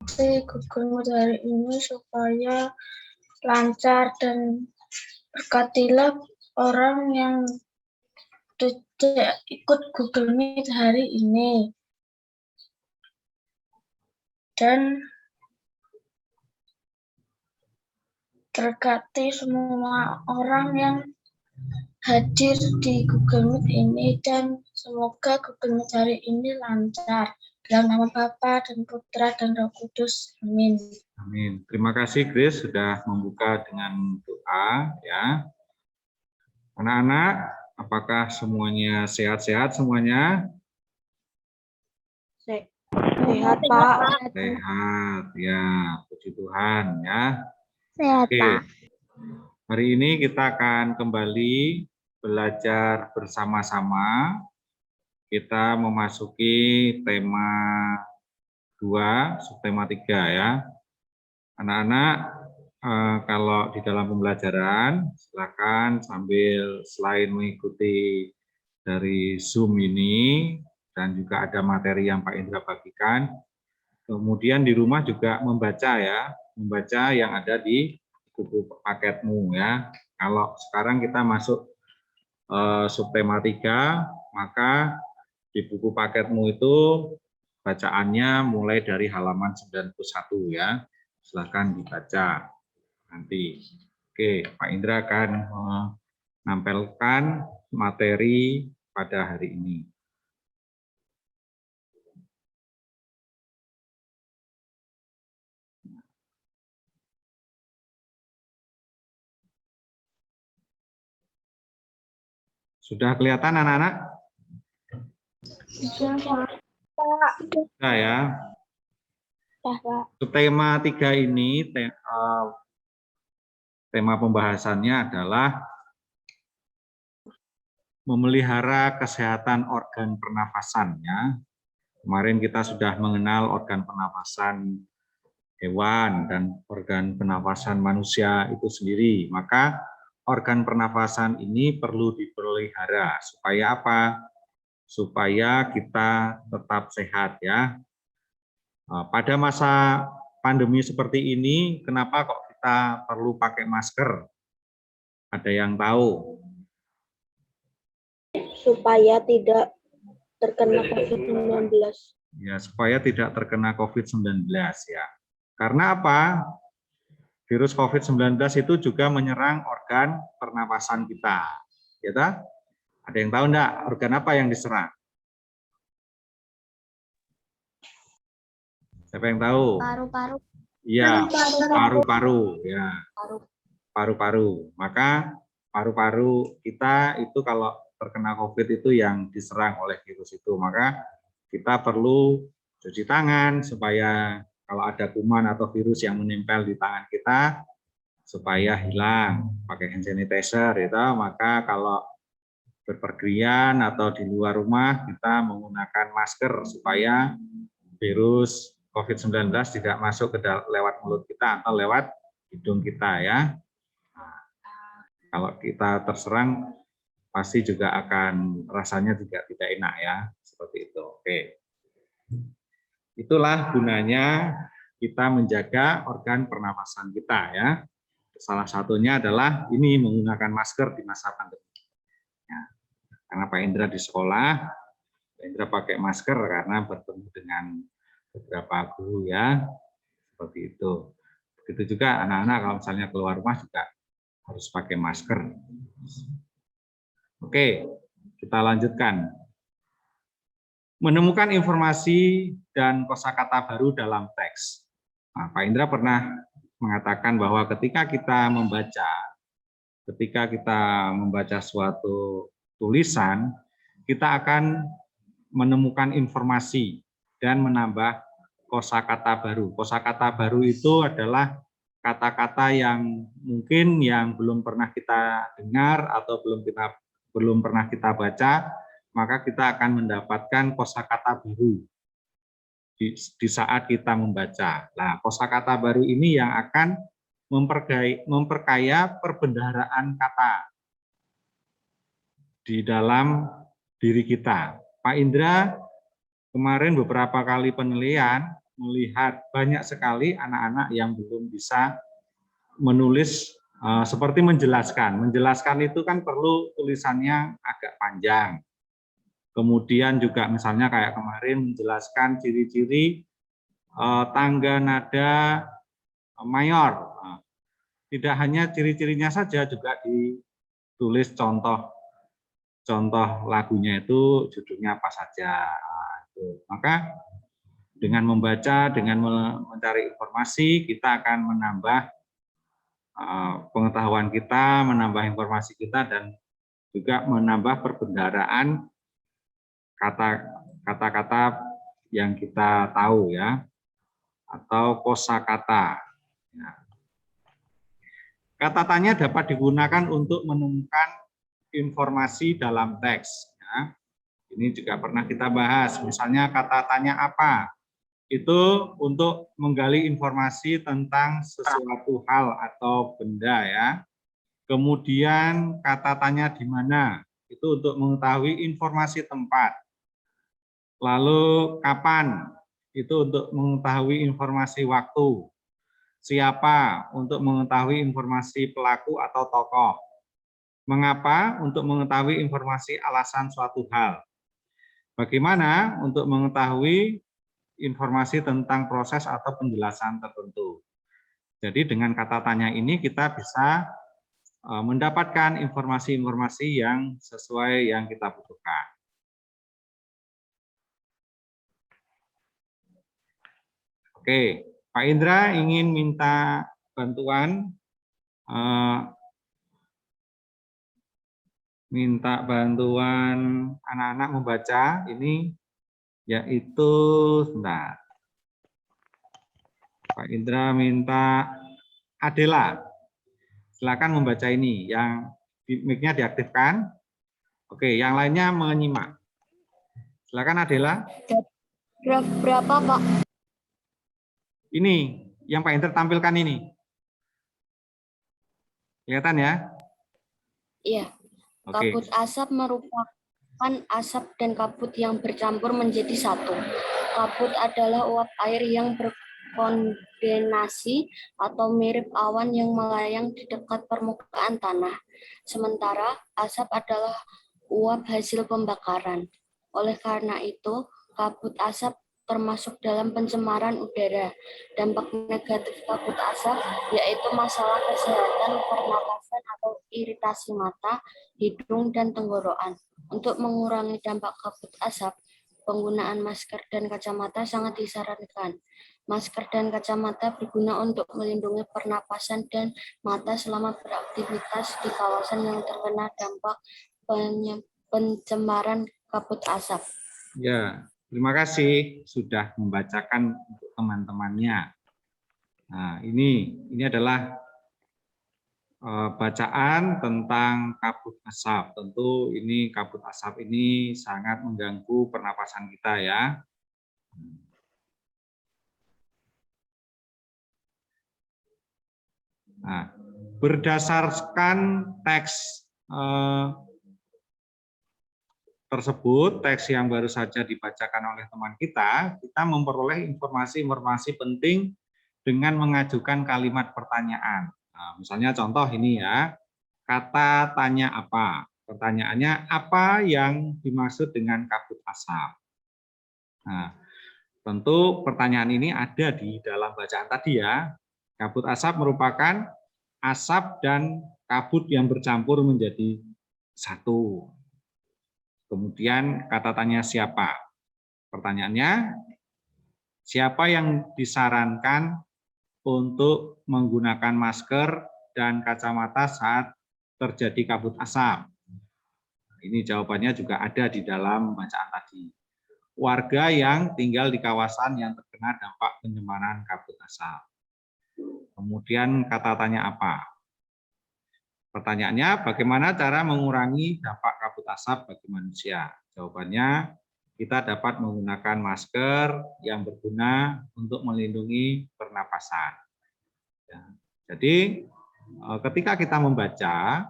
Google Meet hari ini supaya lancar dan berkatilah orang yang tidak ikut Google Meet hari ini. Dan terkati semua orang yang hadir di Google Meet ini dan semoga Google Meet hari ini lancar. Dalam nama Bapa dan Putra dan Roh Kudus. Amin. Amin. Terima kasih Grace sudah membuka dengan doa ya. Anak-anak, apakah semuanya sehat-sehat semuanya? Sehat, Pak. Sehat ya, puji Tuhan ya. Sehat, Oke. Pak. Hari ini kita akan kembali belajar bersama-sama. Kita memasuki tema 2, subtema 3 ya. Anak-anak, kalau di dalam pembelajaran, silakan sambil selain mengikuti dari Zoom ini, dan juga ada materi yang Pak Indra bagikan, kemudian di rumah juga membaca ya, membaca yang ada di buku paketmu ya. Kalau sekarang kita masuk subtema 3, maka di buku paketmu itu bacaannya mulai dari halaman 91 ya. Silahkan dibaca nanti. Oke, Pak Indra akan menampilkan materi pada hari ini. Sudah kelihatan anak-anak? Sudah ya. Tema 3 ini, tema pembahasannya adalah memelihara kesehatan organ pernafasannya. Kemarin kita sudah mengenal organ pernafasan hewan dan organ pernafasan manusia itu sendiri. Maka organ pernafasan ini perlu dipelihara. Supaya apa? Supaya kita tetap sehat ya. Pada masa pandemi seperti ini, kenapa kok kita perlu pakai masker? Ada yang tahu? Supaya tidak terkena COVID-19. Ya, supaya tidak terkena COVID-19 ya. Karena apa? Virus COVID-19 itu juga menyerang organ pernapasan kita. Ya, ada yang tahu enggak organ apa yang diserang? Siapa yang tahu? Paru-paru. Iya, paru-paru ya. Paru-paru. Maka paru-paru kita itu kalau terkena COVID itu yang diserang oleh virus itu. Maka kita perlu cuci tangan supaya kalau ada kuman atau virus yang menempel di tangan kita supaya hilang. Pakai hand sanitizer itu. Maka kalau berpergian atau di luar rumah kita menggunakan masker supaya virus COVID-19 tidak masuk ke lewat mulut kita atau lewat hidung kita ya. Nah, kalau kita terserang pasti juga akan rasanya juga tidak enak ya, seperti itu. Oke. Itulah gunanya kita menjaga organ pernafasan kita ya. Salah satunya adalah ini menggunakan masker di masa pandemi. Ya. Karena Pak Indra di sekolah, Pak Indra pakai masker karena bertemu dengan beberapa guru ya, seperti itu. Begitu juga anak-anak kalau misalnya keluar rumah juga harus pakai masker. Oke, kita lanjutkan. Menemukan informasi dan kosakata baru dalam teks. Nah, Pak Indra pernah mengatakan bahwa ketika kita membaca suatu tulisan, kita akan menemukan informasi dan menambah kosakata baru. Kosakata baru itu adalah kata-kata yang mungkin yang belum pernah kita dengar atau belum pernah kita baca, maka kita akan mendapatkan kosakata baru di saat kita membaca. Nah, kosakata baru ini yang akan memperkaya perbendaharaan kata di dalam diri kita. Pak Indra kemarin beberapa kali penilaian melihat banyak sekali anak-anak yang belum bisa menulis seperti menjelaskan. Menjelaskan itu kan perlu tulisannya agak panjang. Kemudian juga misalnya kayak kemarin menjelaskan ciri-ciri tangga nada mayor. Tidak hanya ciri-cirinya saja, juga ditulis contoh lagunya itu judulnya apa saja. Maka dengan membaca, dengan mencari informasi, kita akan menambah pengetahuan kita, menambah informasi kita, dan juga menambah perbendaharaan kata-kata yang kita tahu ya, atau kosakata. Kata tanya dapat digunakan untuk menemukan informasi dalam teks. Ya. Ini juga pernah kita bahas. Misalnya kata tanya apa? Itu untuk menggali informasi tentang sesuatu hal atau benda ya. Kemudian kata tanya di mana? Itu untuk mengetahui informasi tempat. Lalu kapan? Itu untuk mengetahui informasi waktu. Siapa? Untuk mengetahui informasi pelaku atau tokoh. Mengapa? Untuk mengetahui informasi alasan suatu hal. Bagaimana? Untuk mengetahui informasi tentang proses atau penjelasan tertentu. Jadi dengan kata tanya ini kita bisa mendapatkan informasi-informasi yang sesuai yang kita butuhkan. Oke, Pak Indra ingin minta bantuan anak-anak membaca ini, yaitu sebentar. Pak Indra minta Adela, silakan membaca ini, yang mic-nya diaktifkan. Oke, yang lainnya menyimak. Silakan Adela. Berapa, Pak? Ini, yang Pak Indra tampilkan ini. Kelihatan ya? Iya. Oke. Kabut asap merupakan asap dan kabut yang bercampur menjadi satu. Kabut adalah uap air yang berkondensasi atau mirip awan yang melayang di dekat permukaan tanah. Sementara asap adalah uap hasil pembakaran. Oleh karena itu, kabut asap termasuk dalam pencemaran udara. Dampak negatif kabut asap yaitu masalah kesehatan pernapasan atau iritasi mata, hidung, dan tenggorokan. Untuk mengurangi dampak kabut asap, penggunaan masker dan kacamata sangat disarankan. Masker dan kacamata berguna untuk melindungi pernapasan dan mata selama beraktivitas di kawasan yang terkena dampak pencemaran kabut asap. Ya, terima kasih sudah membacakan untuk teman-temannya. Nah, ini adalah bacaan tentang kabut asap. Tentu ini kabut asap ini sangat mengganggu pernapasan kita ya. Nah, berdasarkan teks tersebut, teks yang baru saja dibacakan oleh teman kita memperoleh informasi-informasi penting dengan mengajukan kalimat pertanyaan. Nah, misalnya contoh ini ya, kata tanya apa? Pertanyaannya, apa yang dimaksud dengan kabut asap? Nah, tentu pertanyaan ini ada di dalam bacaan tadi ya. Kabut asap merupakan asap dan kabut yang bercampur menjadi satu. Kemudian kata tanya siapa? Pertanyaannya, siapa yang disarankan untuk menggunakan masker dan kacamata saat terjadi kabut asap? Ini jawabannya juga ada di dalam bacaan tadi. Warga yang tinggal di kawasan yang terkena dampak pencemaran kabut asap. Kemudian kata tanya apa? Pertanyaannya, bagaimana cara mengurangi dampak kabut asap bagi manusia? Jawabannya, kita dapat menggunakan masker yang berguna untuk melindungi pernapasan. Ya. Jadi, ketika kita membaca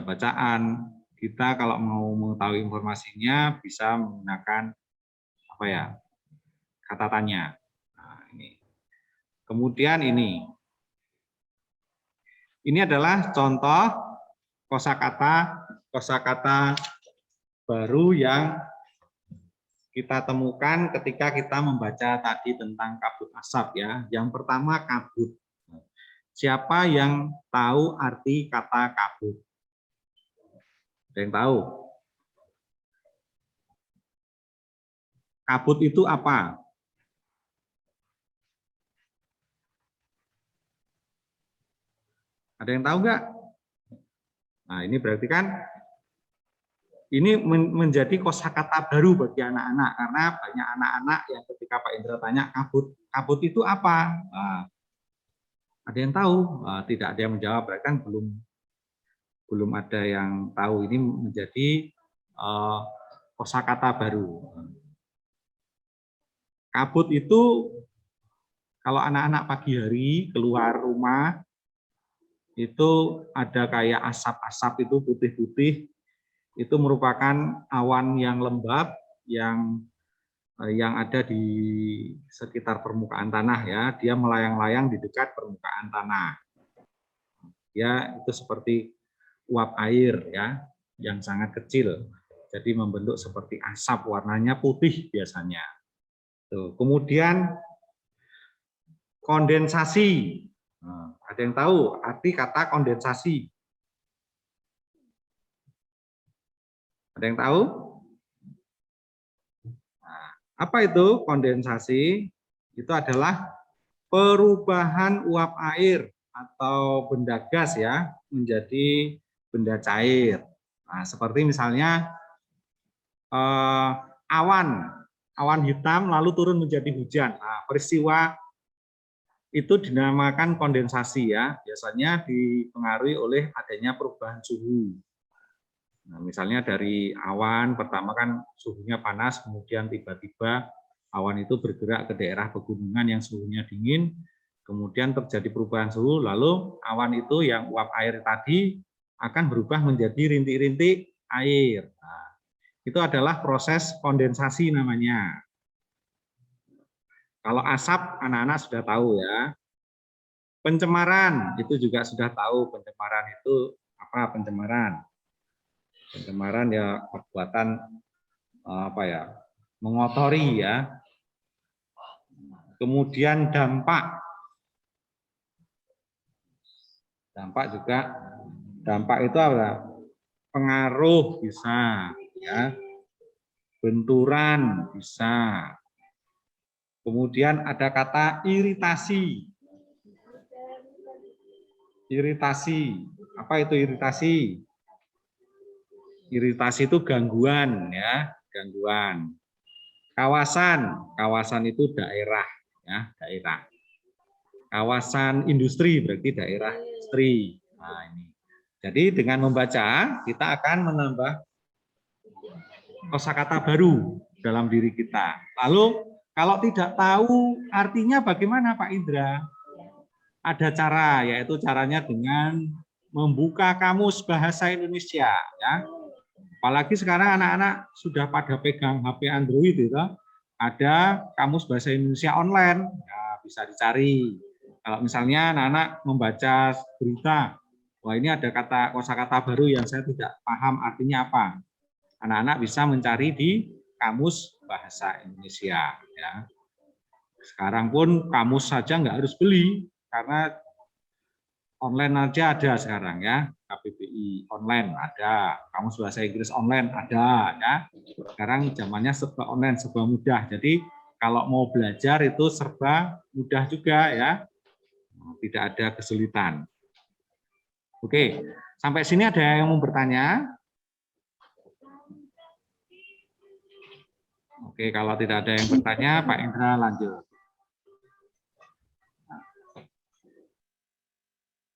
bacaan, kita kalau mau mengetahui informasinya bisa menggunakan kata tanya. Kemudian ini adalah contoh kosakata baru yang kita temukan ketika kita membaca tadi tentang kabut asap ya. Yang pertama kabut. Siapa yang tahu arti kata kabut? Ada yang tahu? Kabut itu apa? Ada yang tahu nggak? Nah, ini berarti kan ini menjadi kosakata baru bagi anak-anak karena banyak anak-anak yang ketika Pak Indra tanya kabut itu apa? Nah, ada yang tahu? Nah, tidak ada yang menjawab, berarti kan belum ada yang tahu. Ini menjadi kosakata baru. Kabut itu kalau anak-anak pagi hari keluar rumah itu ada kayak asap-asap itu putih-putih, itu merupakan awan yang lembab yang ada di sekitar permukaan tanah ya, dia melayang-layang di dekat permukaan tanah. Ya, itu seperti uap air ya, yang sangat kecil. Jadi membentuk seperti asap, warnanya putih biasanya. Tuh. Kemudian kondensasi. Nah, ada yang tahu arti kata kondensasi? Ada yang tahu? Nah, apa itu kondensasi? Itu adalah perubahan uap air atau benda gas ya menjadi benda cair. Nah, seperti misalnya awan hitam lalu turun menjadi hujan. Nah, peristiwa itu dinamakan kondensasi ya, biasanya dipengaruhi oleh adanya perubahan suhu. Nah, misalnya dari awan pertama kan suhunya panas, kemudian tiba-tiba awan itu bergerak ke daerah pegunungan yang suhunya dingin, kemudian terjadi perubahan suhu, lalu awan itu yang uap air tadi akan berubah menjadi rintik-rintik air. Nah, itu adalah proses kondensasi namanya. Kalau asap anak-anak sudah tahu ya. Pencemaran itu juga sudah tahu, pencemaran itu apa pencemaran? Pencemaran ya perbuatan apa ya? Mengotori ya. Kemudian dampak. Dampak itu apa? Pengaruh bisa ya. Benturan bisa. Kemudian ada kata iritasi. Iritasi. Apa itu iritasi? Iritasi itu gangguan ya, gangguan. Kawasan itu daerah ya, daerah. Kawasan industri berarti daerah industri. Nah, ini. Jadi dengan membaca kita akan menambah kosakata baru dalam diri kita. Lalu kalau tidak tahu artinya bagaimana Pak Indra? Ada cara, yaitu caranya dengan membuka kamus bahasa Indonesia ya. Apalagi sekarang anak-anak sudah pada pegang HP Android itu, ada kamus bahasa Indonesia online, ya, bisa dicari. Kalau misalnya anak-anak membaca berita, wah ini ada kosakata baru yang saya tidak paham artinya apa. Anak-anak bisa mencari di kamus bahasa Indonesia. Ya. Sekarang pun kamus saja nggak harus beli, karena online aja ada sekarang ya. KBBI online ada, kamus bahasa Inggris online ada ya. Sekarang zamannya serba online, serba mudah. Jadi kalau mau belajar itu serba mudah juga ya. Tidak ada kesulitan. Oke, sampai sini ada yang mau bertanya? Oke, kalau tidak ada yang bertanya, Pak Indra lanjut.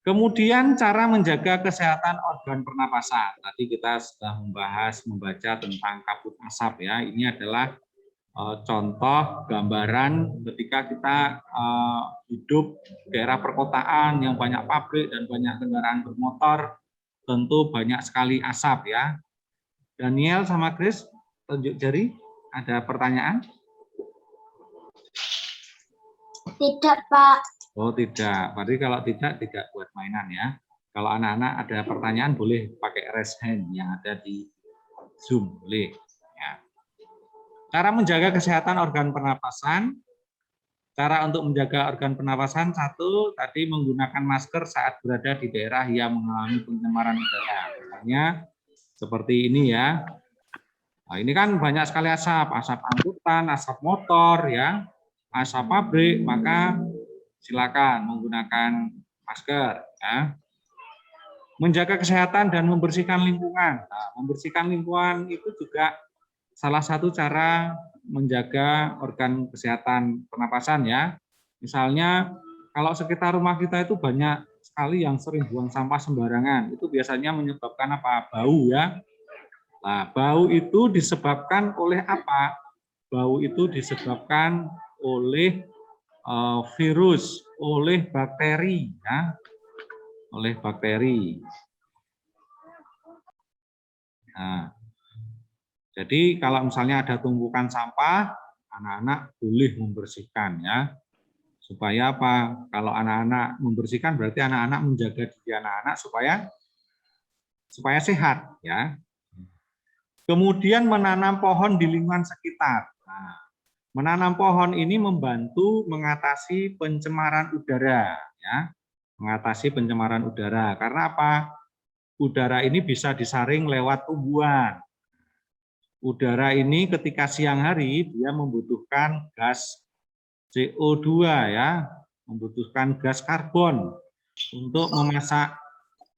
Kemudian cara menjaga kesehatan organ pernapasan. Tadi kita sudah membaca tentang kabut asap ya. Ini adalah contoh gambaran ketika kita hidup di daerah perkotaan yang banyak pabrik dan banyak kendaraan bermotor, tentu banyak sekali asap ya. Daniel sama Chris, tunjuk jari. Ada pertanyaan? Tidak, Pak. Oh tidak, berarti kalau tidak buat mainan ya. Kalau anak-anak ada pertanyaan boleh pakai raise hand yang ada di Zoom, boleh. Ya. Cara menjaga kesehatan organ pernapasan. Cara untuk menjaga organ pernapasan, satu, tadi menggunakan masker saat berada di daerah yang mengalami pencemaran udara. Misalnya seperti ini ya. Nah, ini kan banyak sekali asap, asap angkutan, asap motor, ya, asap pabrik, maka silakan menggunakan masker. Ya. Menjaga kesehatan dan membersihkan lingkungan. Nah, membersihkan lingkungan itu juga salah satu cara menjaga organ kesehatan pernapasan ya. Misalnya kalau sekitar rumah kita itu banyak sekali yang sering buang sampah sembarangan. Itu biasanya menyebabkan apa? Bau ya. Nah, bau itu disebabkan oleh apa? Bau itu disebabkan oleh virus, oleh bakteri ya. Oleh bakteri. Nah, jadi kalau misalnya ada tumpukan sampah, anak-anak boleh membersihkan ya. Supaya apa? Kalau anak-anak membersihkan berarti anak-anak menjaga diri anak-anak supaya sehat ya. Kemudian menanam pohon di lingkungan sekitar. Nah, menanam pohon ini membantu mengatasi pencemaran udara ya. Mengatasi pencemaran udara. Karena apa? Udara ini bisa disaring lewat tumbuhan. Udara ini ketika siang hari dia membutuhkan gas CO2 ya, membutuhkan gas karbon untuk memasak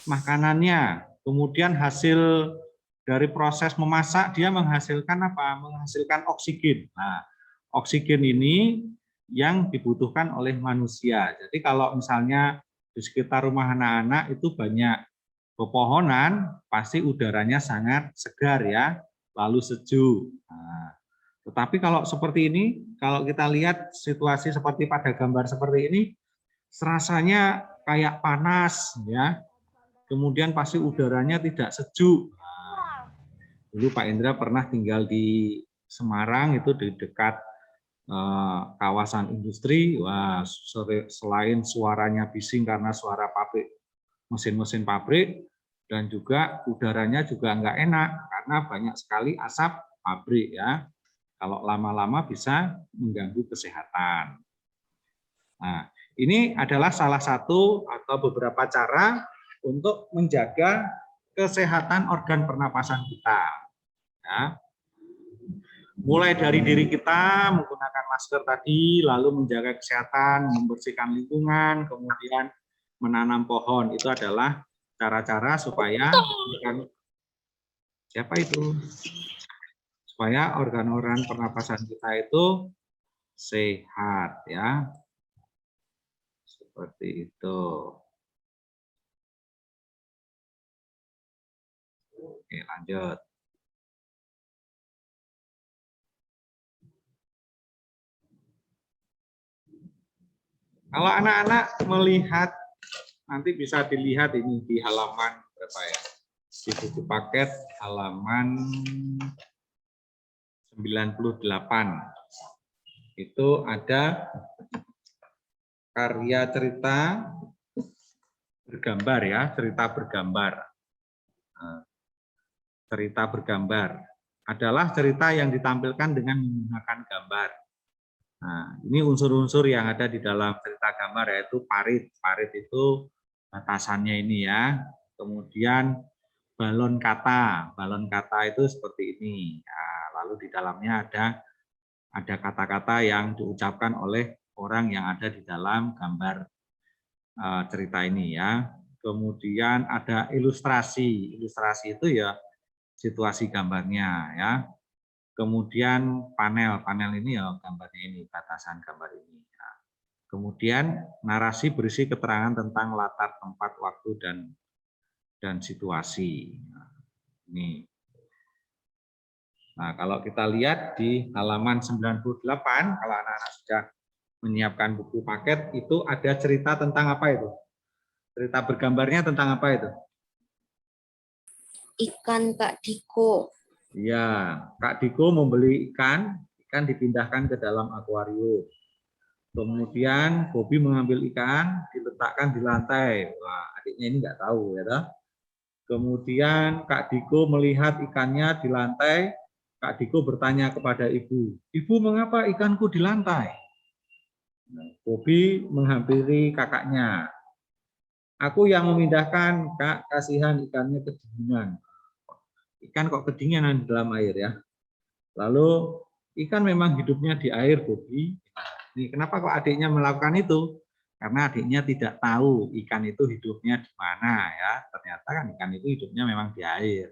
makanannya. Kemudian hasil dari proses memasak dia menghasilkan apa? Menghasilkan oksigen. Nah, oksigen ini yang dibutuhkan oleh manusia. Jadi kalau misalnya di sekitar rumah anak-anak itu banyak pepohonan, pasti udaranya sangat segar ya, lalu sejuk. Nah, tetapi kalau seperti ini, kalau kita lihat situasi seperti pada gambar seperti ini, serasanya kayak panas ya. Kemudian pasti udaranya tidak sejuk. Nah, dulu Pak Indra pernah tinggal di Semarang itu di dekat kawasan industri. Wah, selain suaranya bising karena suara pabrik, mesin-mesin pabrik, dan juga udaranya juga nggak enak karena banyak sekali asap pabrik ya. Kalau lama-lama bisa mengganggu kesehatan. Nah, ini adalah salah satu atau beberapa cara untuk menjaga kesehatan organ pernapasan kita. Ya. Mulai dari diri kita menggunakan masker tadi, lalu menjaga kesehatan, membersihkan lingkungan, kemudian menanam pohon. Itu adalah cara-cara supaya siapa itu? Supaya organ-organ pernapasan kita itu sehat ya. Seperti itu. Oke, lanjut. Kalau anak-anak melihat, nanti bisa dilihat ini di halaman berapa ya? Di buku paket halaman 98. Itu ada karya cerita bergambar ya, cerita bergambar. Cerita bergambar adalah cerita yang ditampilkan dengan menggunakan gambar. Nah, ini unsur-unsur yang ada di dalam cerita gambar yaitu parit. Parit itu batasannya ini ya. Kemudian balon kata. Balon kata itu seperti ini. Nah, lalu di dalamnya ada kata-kata yang diucapkan oleh orang yang ada di dalam gambar cerita ini ya. Kemudian ada ilustrasi. Ilustrasi itu ya situasi gambarnya ya. Kemudian panel ini ya gambarnya ini, batasan gambar ini. Nah, kemudian narasi berisi keterangan tentang latar tempat, waktu dan situasi. Nah, ini. Nah, kalau kita lihat di halaman 98, kalau anak-anak sudah menyiapkan buku paket, itu ada cerita tentang apa itu? Cerita bergambarnya tentang apa itu? Ikan Kak Diko. Iya, Kak Diko membeli ikan dipindahkan ke dalam akuarium. Kemudian Bobi mengambil ikan, diletakkan di lantai. Wah, adiknya ini nggak tahu ya toh. Kemudian Kak Diko melihat ikannya di lantai. Kak Diko bertanya kepada ibu, "Ibu, mengapa ikanku di lantai?" Bobi menghampiri kakaknya. "Aku yang memindahkan, Kak, kasihan ikannya kedinginan." Ikan kok kedinginan di dalam air ya. Lalu ikan memang hidupnya di air, Bobi. Ini kenapa kok adiknya melakukan itu? Karena adiknya tidak tahu ikan itu hidupnya di mana ya. Ternyata kan ikan itu hidupnya memang di air.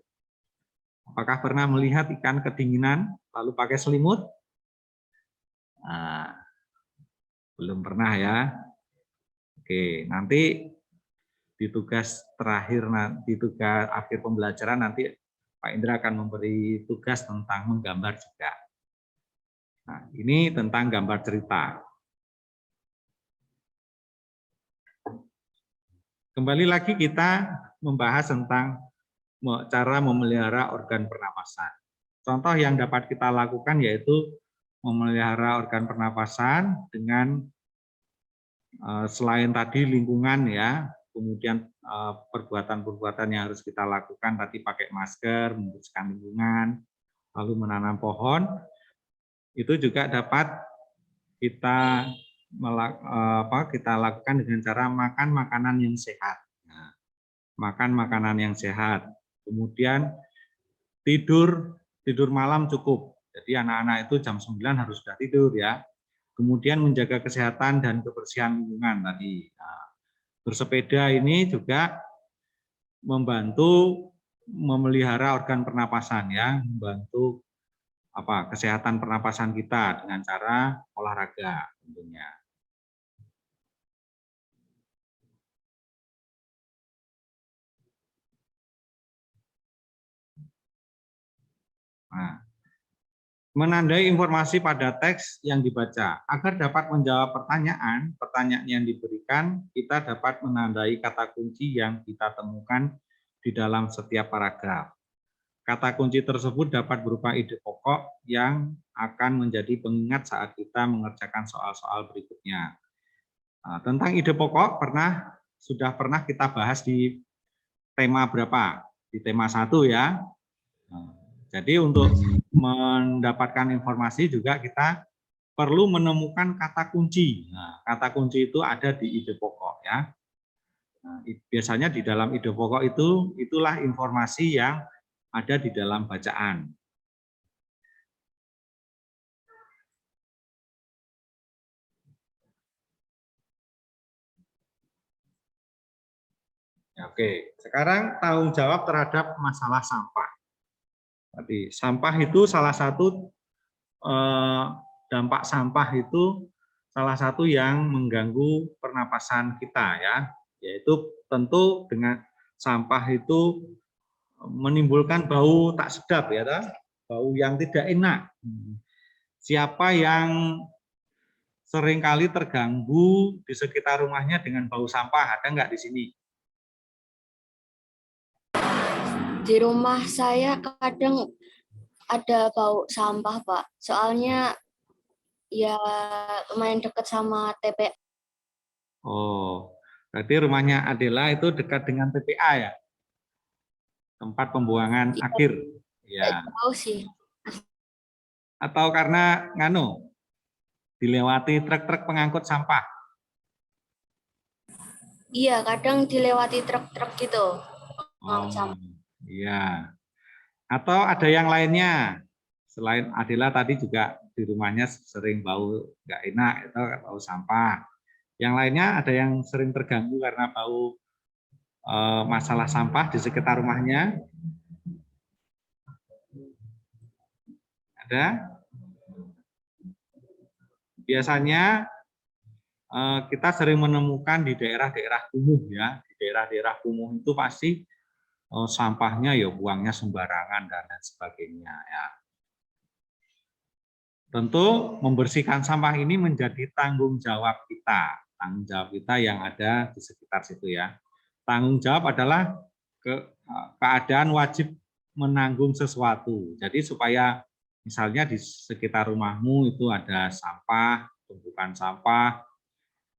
Apakah pernah melihat ikan kedinginan lalu pakai selimut? Nah, belum pernah ya. Oke, nanti di tugas terakhir, di tugas akhir pembelajaran nanti Pak Indra akan memberi tugas tentang menggambar juga. Nah, ini tentang gambar cerita. Kembali lagi kita membahas tentang cara memelihara organ pernapasan. Contoh yang dapat kita lakukan yaitu memelihara organ pernapasan dengan selain tadi lingkungan ya, kemudian perbuatan-perbuatan yang harus kita lakukan tadi pakai masker, membersihkan lingkungan, lalu menanam pohon, itu juga dapat kita lakukan dengan cara makan makanan yang sehat. Nah, makan makanan yang sehat. Kemudian tidur malam cukup. Jadi anak-anak itu jam 9 harus sudah tidur ya. Kemudian menjaga kesehatan dan kebersihan lingkungan tadi. Nah, bersepeda ini juga membantu memelihara organ pernapasan ya, membantu kesehatan pernapasan kita dengan cara olahraga tentunya. Nah, menandai informasi pada teks yang dibaca. Agar dapat menjawab pertanyaan yang diberikan, kita dapat menandai kata kunci yang kita temukan di dalam setiap paragraf. Kata kunci tersebut dapat berupa ide pokok yang akan menjadi pengingat saat kita mengerjakan soal-soal berikutnya. Nah, tentang ide pokok sudah pernah kita bahas di tema berapa? Di tema 1 ya. Nah, jadi untuk mendapatkan informasi juga kita perlu menemukan kata kunci. Nah, kata kunci itu ada di ide pokok ya. Nah, biasanya di dalam ide pokok itulah informasi yang ada di dalam bacaan. Oke, sekarang tanggung jawab terhadap masalah sampah. Tadi sampah itu salah satu dampak sampah itu salah satu yang mengganggu pernapasan kita ya, yaitu tentu dengan sampah itu menimbulkan bau tak sedap ya, bau yang tidak enak. Siapa yang seringkali terganggu di sekitar rumahnya dengan bau sampah? Ada nggak di sini? Di rumah saya kadang ada bau sampah, Pak. Soalnya ya lumayan dekat sama TPA. Oh, berarti rumahnya Adela itu dekat dengan TPA ya? Tempat pembuangan akhir. Ya. Tahu sih. Atau karena dilewati truk-truk pengangkut sampah? Iya, kadang dilewati truk-truk gitu. Oh, iya. Atau ada yang lainnya? Selain Adela tadi juga di rumahnya sering bau nggak enak, itu bau sampah. Yang lainnya ada yang sering terganggu karena bau masalah sampah di sekitar rumahnya? Ada? Biasanya kita sering menemukan di daerah-daerah kumuh ya. Di daerah-daerah kumuh itu pasti sampahnya ya buangnya sembarangan dan lain sebagainya ya. Tentu membersihkan sampah ini menjadi tanggung jawab kita yang ada di sekitar situ ya. Tanggung jawab adalah keadaan wajib menanggung sesuatu. Jadi supaya misalnya di sekitar rumahmu itu ada sampah, tumpukan sampah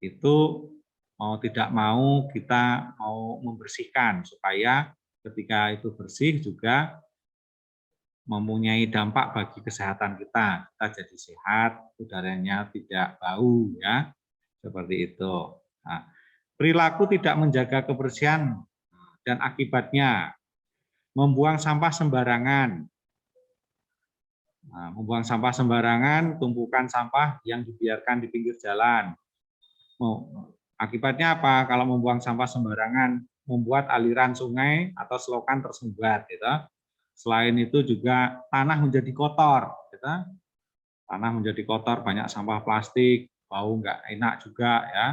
itu mau tidak mau kita mau membersihkan supaya ketika itu bersih juga mempunyai dampak bagi kesehatan kita. Kita jadi sehat, udaranya tidak bau ya. Seperti itu. Nah, perilaku tidak menjaga kebersihan dan akibatnya membuang sampah sembarangan. Nah, membuang sampah sembarangan, tumpukan sampah yang dibiarkan di pinggir jalan. Akibatnya apa? Kalau membuang sampah sembarangan, membuat aliran sungai atau selokan tersumbat. Gitu. Selain itu juga tanah menjadi kotor. Gitu. Tanah menjadi kotor, banyak sampah plastik, bau nggak enak juga ya.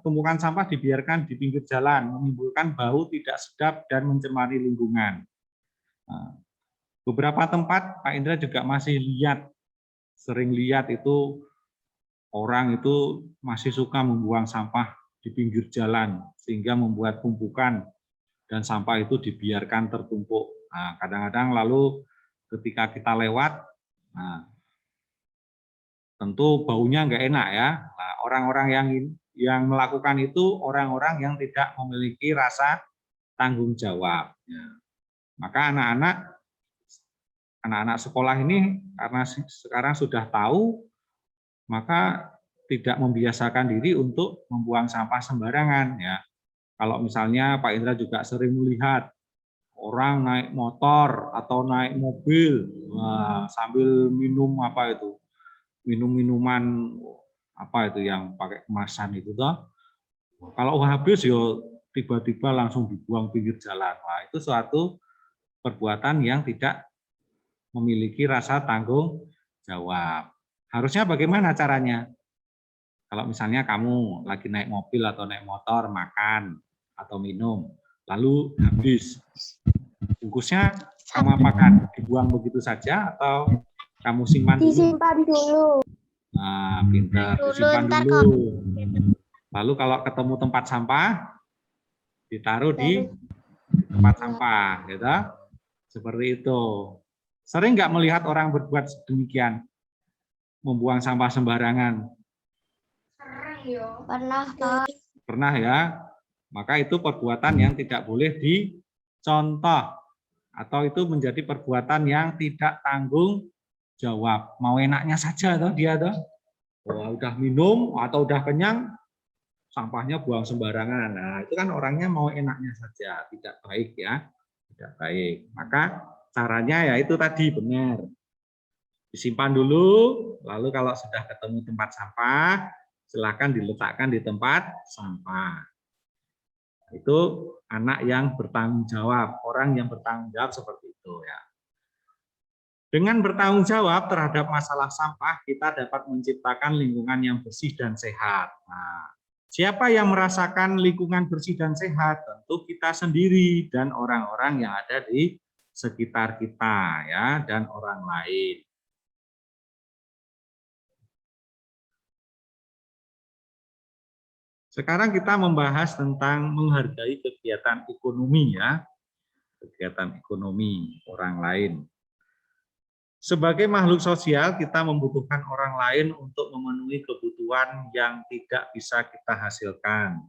Tumpukan sampah dibiarkan di pinggir jalan, menimbulkan bau tidak sedap dan mencemari lingkungan. Nah, beberapa tempat Pak Indra juga masih sering lihat itu orang itu masih suka membuang sampah di pinggir jalan sehingga membuat tumpukan dan sampah itu dibiarkan tertumpuk. Nah, kadang-kadang lalu ketika kita lewat, nah, tentu baunya nggak enak ya. Nah, orang-orang yang melakukan itu orang-orang yang tidak memiliki rasa tanggung jawab. Ya. Maka anak-anak sekolah ini karena sekarang sudah tahu, maka tidak membiasakan diri untuk membuang sampah sembarangan. Ya. Kalau misalnya Pak Indra juga sering melihat orang naik motor atau naik mobil, wah, sambil minum apa itu, minum-minuman apa itu yang pakai kemasan itu toh. Kalau habis yo tiba-tiba langsung dibuang pinggir jalan. Wah, itu suatu perbuatan yang tidak memiliki rasa tanggung jawab. Harusnya bagaimana caranya? Kalau misalnya kamu lagi naik mobil atau naik motor, makan atau minum, lalu habis, bungkusnya kamu apakan? Dibuang begitu saja atau kamu simpan dulu? Disimpan dulu. Nah, pintar, disimpan dulu. Lalu kalau ketemu tempat sampah, ditaruh di tempat sampah, gitu. Seperti itu. Sering nggak melihat orang berbuat demikian, membuang sampah sembarangan? Pernah, Pak. Pernah ya. Maka itu perbuatan yang tidak boleh dicontoh atau itu menjadi perbuatan yang tidak tanggung jawab. Mau enaknya saja toh dia toh. Oh, udah minum atau udah kenyang, sampahnya buang sembarangan. Nah, itu kan orangnya mau enaknya saja, tidak baik ya. Tidak baik. Maka caranya ya itu tadi benar. Disimpan dulu, lalu kalau sudah ketemu tempat sampah, silakan diletakkan di tempat sampah. Itu anak yang bertanggung jawab, orang yang bertanggung jawab seperti itu ya. Dengan bertanggung jawab terhadap masalah sampah, kita dapat menciptakan lingkungan yang bersih dan sehat. Nah, siapa yang merasakan lingkungan bersih dan sehat? Tentu kita sendiri dan orang-orang yang ada di sekitar kita ya, dan orang lain. Sekarang kita membahas tentang menghargai kegiatan ekonomi ya, kegiatan ekonomi orang lain. Sebagai makhluk sosial, kita membutuhkan orang lain untuk memenuhi kebutuhan yang tidak bisa kita hasilkan.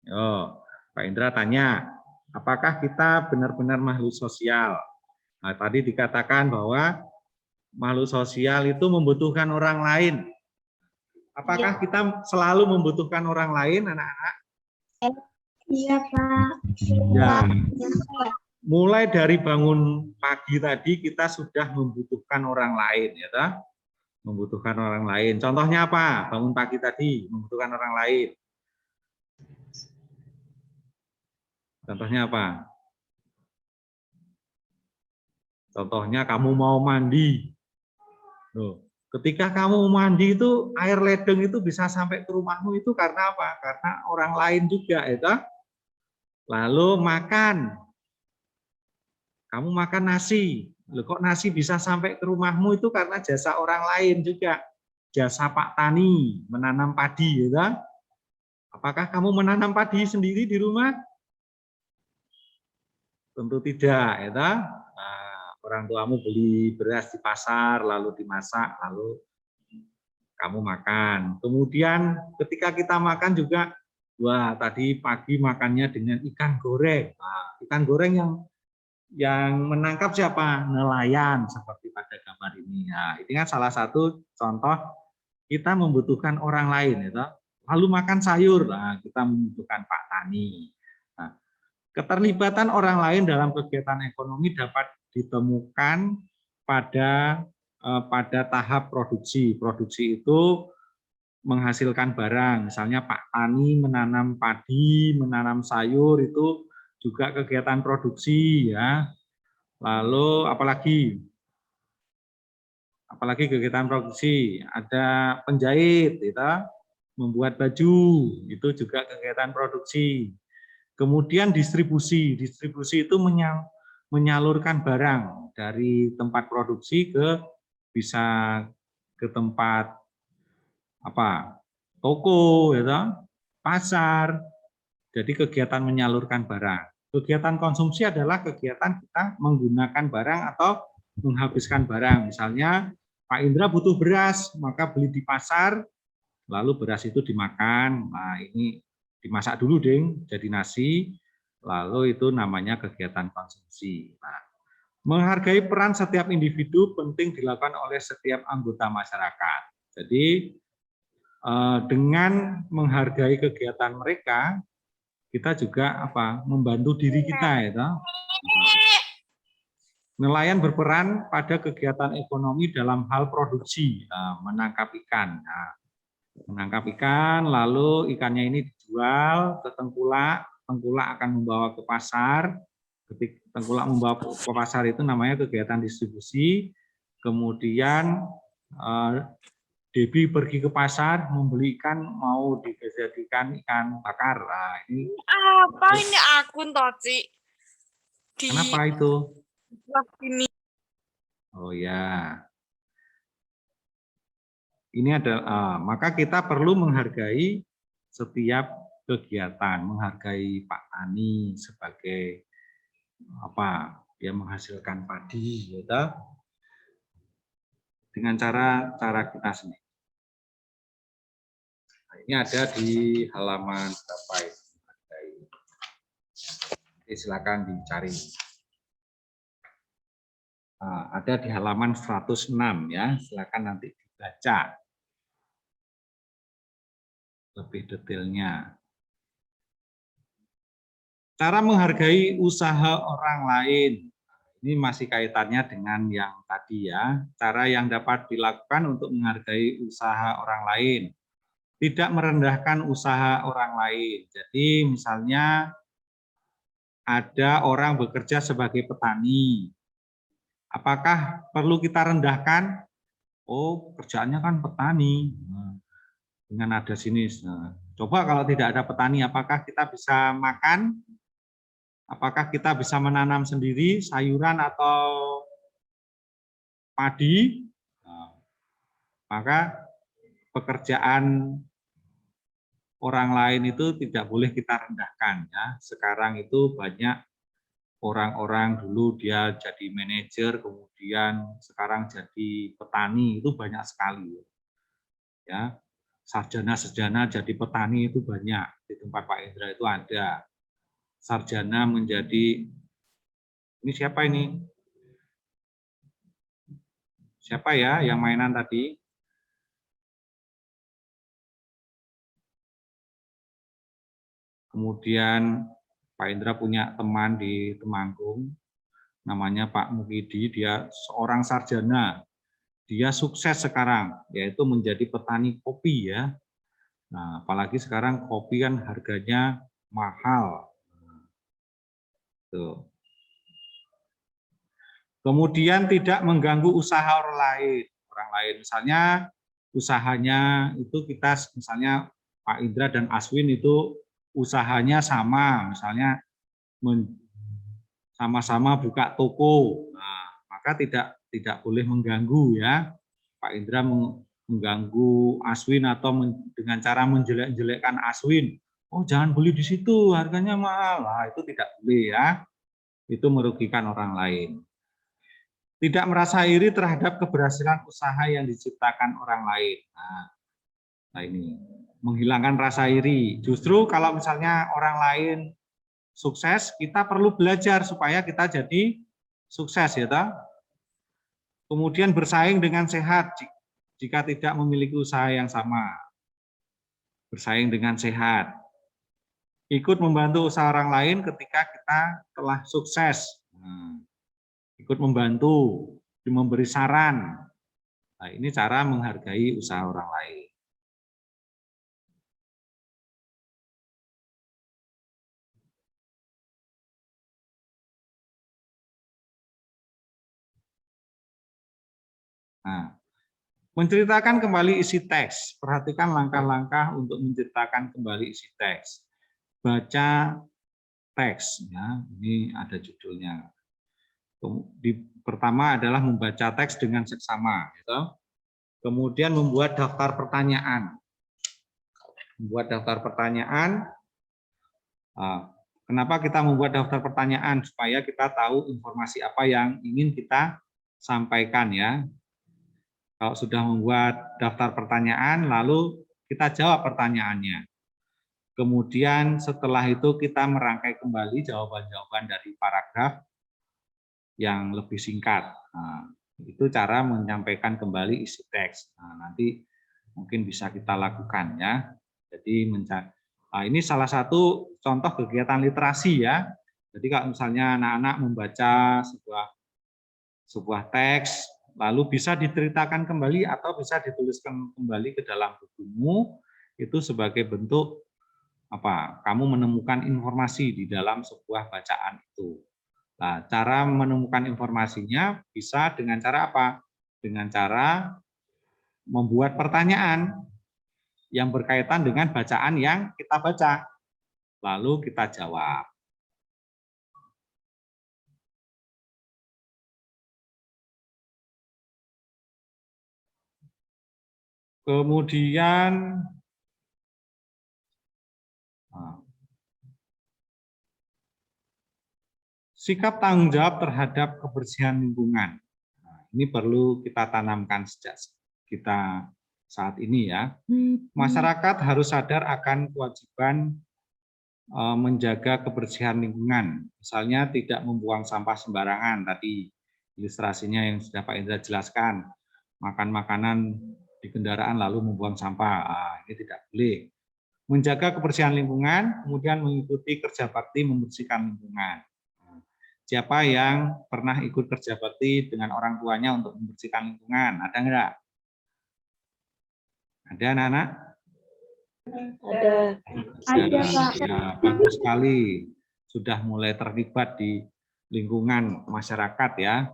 Yo, Pak Indra tanya, apakah kita benar-benar makhluk sosial? Nah, tadi dikatakan bahwa makhluk sosial itu membutuhkan orang lain. Apakah kita selalu membutuhkan orang lain, anak-anak? Iya, Pak. Ya. Mulai dari bangun pagi tadi kita sudah membutuhkan orang lain, ya toh? Membutuhkan orang lain. Contohnya apa? Bangun pagi tadi membutuhkan orang lain. Contohnya apa? Contohnya kamu mau mandi. Loh, ketika kamu mandi itu air ledeng itu bisa sampai ke rumahmu itu karena apa? Karena orang lain juga, ya toh? Lalu makan. Kamu makan nasi. Loh, kok nasi bisa sampai ke rumahmu itu karena jasa orang lain juga. Jasa Pak Tani menanam padi, ya. Apakah kamu menanam padi sendiri di rumah? Tentu tidak, ya. Nah, orang tuamu beli beras di pasar, lalu dimasak, lalu kamu makan. Kemudian ketika kita makan juga, wah tadi pagi makannya dengan ikan goreng. Nah, ikan goreng yang menangkap siapa? Nelayan seperti pada gambar ini. Nah, ini kan salah satu contoh kita membutuhkan orang lain, ya. Lalu makan sayur, nah, kita membutuhkan Pak Tani. Nah, keterlibatan orang lain dalam kegiatan ekonomi dapat ditemukan pada tahap produksi. Produksi itu menghasilkan barang, misalnya Pak Tani menanam padi, menanam sayur, itu juga kegiatan produksi, ya. Lalu apalagi kegiatan produksi, ada penjahit, kita membuat baju, itu juga kegiatan produksi. Kemudian distribusi itu menyalurkan barang dari tempat produksi bisa ke tempat toko, ya, pasar. Jadi kegiatan menyalurkan barang. Kegiatan konsumsi adalah kegiatan kita menggunakan barang atau menghabiskan barang. Misalnya Pak Indra butuh beras, maka beli di pasar, lalu beras itu dimakan. Nah, ini dimasak dulu, Ding, jadi nasi, lalu itu namanya kegiatan konsumsi. Nah, menghargai peran setiap individu penting dilakukan oleh setiap anggota masyarakat. Jadi dengan menghargai kegiatan mereka, kita juga membantu diri kita, ya. Nelayan berperan pada kegiatan ekonomi dalam hal produksi, menangkap ikan. Nah, menangkap ikan, lalu ikannya ini dijual ke tengkulak, tengkulak akan membawa ke pasar. Ketika tengkulak membawa ke pasar itu namanya kegiatan distribusi. Kemudian Debbie pergi ke pasar membeli ikan, mau dijadikan ikan bakar. Nah, ini apa ini akun Toci? Kenapa itu? Ini. Oh ya. Ini adalah maka kita perlu menghargai setiap kegiatan, menghargai Pak Tani sebagai dia menghasilkan padi, ya, dengan cara kita sendiri. Nah, ini ada di halaman berapa itu? Silakan dicari. Ada di halaman 106, ya, silakan nanti dibaca lebih detailnya. Cara menghargai usaha orang lain. Ini masih kaitannya dengan yang tadi, ya. Cara yang dapat dilakukan untuk menghargai usaha orang lain. Tidak merendahkan usaha orang lain. Jadi misalnya ada orang bekerja sebagai petani. Apakah perlu kita rendahkan? Oh, kerjaannya kan petani. Dengan ada sini. Coba kalau tidak ada petani, apakah kita bisa makan? Apakah kita bisa menanam sendiri sayuran atau padi? Maka pekerjaan orang lain itu tidak boleh kita rendahkan, ya. Sekarang itu banyak orang-orang dulu dia jadi manajer, kemudian sekarang jadi petani, itu banyak sekali, ya. Sarjana jadi petani itu banyak, di tempat Pak Indra itu ada. Sarjana menjadi, ini siapa ini? Siapa ya yang mainan tadi? Kemudian Pak Indra punya teman di Temanggung, namanya Pak Mukidi, dia seorang sarjana. Dia sukses sekarang, yaitu menjadi petani kopi, ya. Nah, apalagi sekarang kopi kan harganya mahal. Tuh. Kemudian tidak mengganggu usaha orang lain. Misalnya usahanya itu kita, misalnya Pak Indra dan Aswin itu usahanya sama, misalnya sama-sama buka toko. Nah, maka tidak boleh mengganggu, ya. Pak Indra mengganggu Aswin atau dengan cara menjelek-jelekkan Aswin. Oh, jangan beli di situ, harganya mahal. Nah, itu tidak boleh, ya. Itu merugikan orang lain. Tidak merasa iri terhadap keberhasilan usaha yang diciptakan orang lain. Nah ini menghilangkan rasa iri. Justru kalau misalnya orang lain sukses, kita perlu belajar supaya kita jadi sukses, ya toh. Kemudian bersaing dengan sehat jika tidak memiliki usaha yang sama. Bersaing dengan sehat. Ikut membantu usaha orang lain ketika kita telah sukses. Ikut membantu, memberi saran. Nah, ini cara menghargai usaha orang lain. Nah, menceritakan kembali isi teks. Perhatikan langkah-langkah untuk menceritakan kembali isi teks. Baca teks, ya. Ini ada judulnya. Pertama adalah membaca teks dengan seksama, gitu. Kemudian membuat daftar pertanyaan. Membuat daftar pertanyaan. Kenapa kita membuat daftar pertanyaan? Supaya kita tahu informasi apa yang ingin kita sampaikan, ya. Kalau sudah membuat daftar pertanyaan, lalu kita jawab pertanyaannya. Kemudian setelah itu kita merangkai kembali jawaban-jawaban dari paragraf yang lebih singkat. Nah, itu cara menyampaikan kembali isi teks. Nah, nanti mungkin bisa kita lakukan, ya. Jadi ini salah satu contoh kegiatan literasi, ya. Jadi kalau misalnya anak-anak membaca sebuah teks, lalu bisa diceritakan kembali atau bisa dituliskan kembali ke dalam bukumu, itu sebagai bentuk apa? Kamu menemukan informasi di dalam sebuah bacaan itu. Nah, cara menemukan informasinya bisa dengan cara apa? Dengan cara membuat pertanyaan yang berkaitan dengan bacaan yang kita baca, lalu kita jawab. Kemudian sikap tanggung jawab terhadap kebersihan lingkungan. Nah, ini perlu kita tanamkan sejak kita saat ini, ya. Masyarakat harus sadar akan kewajiban menjaga kebersihan lingkungan. Misalnya tidak membuang sampah sembarangan, tadi ilustrasinya yang sudah Pak Indra jelaskan. Makan makanan di kendaraan lalu membuang sampah, ini tidak boleh. Menjaga kebersihan lingkungan, kemudian mengikuti kerja bakti membersihkan lingkungan. Siapa yang pernah ikut kerja bakti dengan orang tuanya untuk membersihkan lingkungan? Ada enggak? Ada anak-anak? Ada. Ada, Pak. Ya, bagus sekali. Sudah mulai terlibat di lingkungan masyarakat, ya.